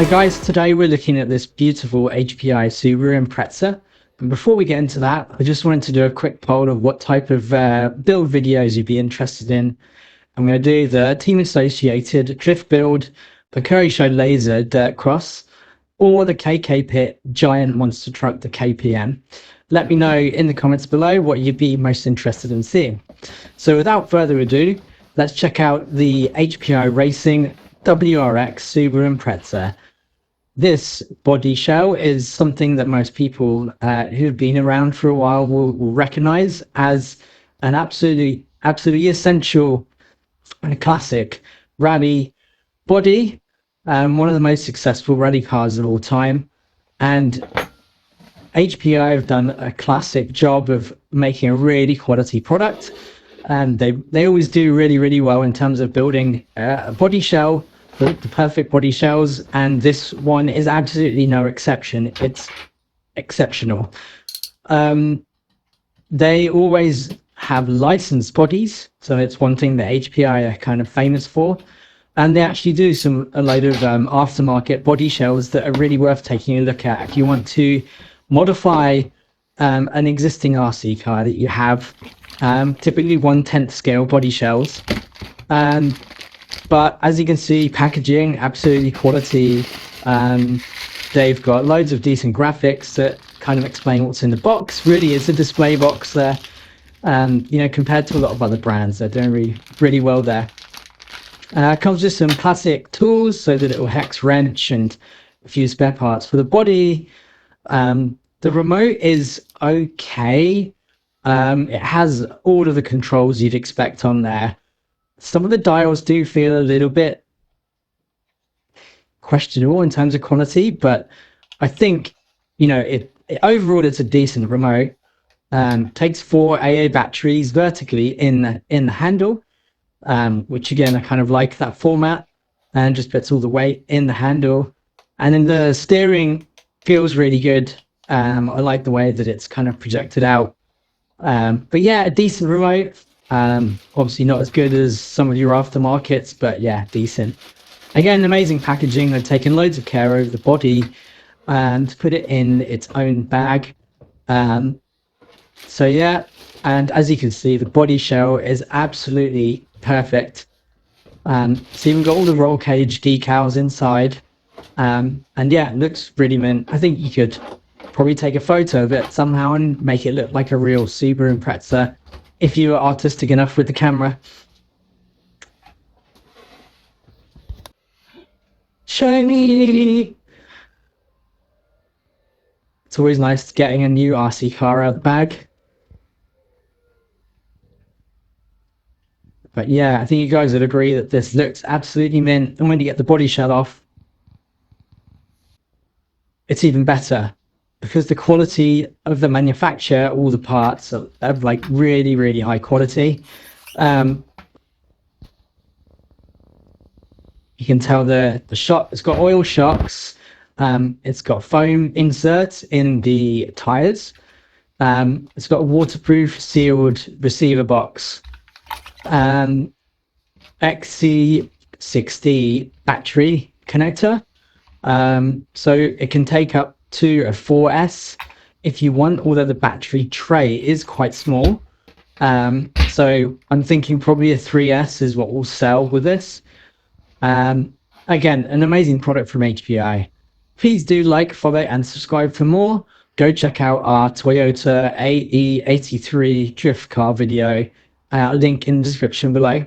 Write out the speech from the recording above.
Hi guys, today we're looking at this beautiful HPI Subaru Impreza. And before we get into that, I just wanted to do a quick poll of what type of build videos you'd be interested in. I'm going to do the Team Associated Drift Build, the Curry Show Laser Dirt Cross, or the KK Pit Giant Monster Truck, the KPM. Let me know in the comments below what you'd be most interested in seeing. So without further ado, let's check out the HPI Racing WRX Subaru Impreza. This body shell is something that most people who've been around for a while will recognize as an absolutely essential and classic rally body. One of the most successful rally cars of all time. And HPI have done a classic job of making a really quality product. And they always do really well in terms of building a body shell, the perfect body shells, and this one is absolutely no exception. It's exceptional. They always have licensed bodies, so it's one thing that HPI are kind of famous for, and they actually do a load of aftermarket body shells that are really worth taking a look at if you want to modify an existing RC car that you have. Typically 1/10 scale body shells. But as you can see, packaging, absolutely quality. They've got loads of decent graphics that kind of explain what's in the box. Really is a display box there. You know, compared to a lot of other brands, they're doing really well there. Comes with some classic tools, so the little hex wrench and a few spare parts for the body. The remote is okay. It has all of the controls you'd expect on there. Some of the dials do feel a little bit questionable in terms of quality, but I think, you know, overall it's a decent remote. Takes 4 AA batteries vertically in the handle, which again I kind of like that format, and just puts all the weight in the handle. And then the steering feels really good. I like the way that it's kind of projected out. But yeah, a decent remote. Obviously not as good as some of your aftermarkets, but yeah, decent. Again, amazing packaging. They've taken loads of care over the body and put it in its own bag. So yeah, and as you can see, the body shell is absolutely perfect. It's even got all the roll cage decals inside. And yeah, it looks really mint. I think you could probably take a photo of it somehow and make it look like a real Subaru Impreza if you were artistic enough with the camera. Shiny! It's always nice getting a new RC car out of the bag. But yeah, I think you guys would agree that this looks absolutely mint. And when you get the body shell off, it's even better, because the quality of the manufacture, all the parts are like really high quality. You can tell the shock, it's got oil shocks. It's got foam inserts in the tires. It's got a waterproof sealed receiver box. XC60 battery connector. So it can take up to a 4S if you want, although the battery tray is quite small. So I'm thinking probably a 3S is what will sell with this. Again, an amazing product from HPI. Please do like, follow, and subscribe for more. Go check out our Toyota AE83 drift car video. Link in the description below.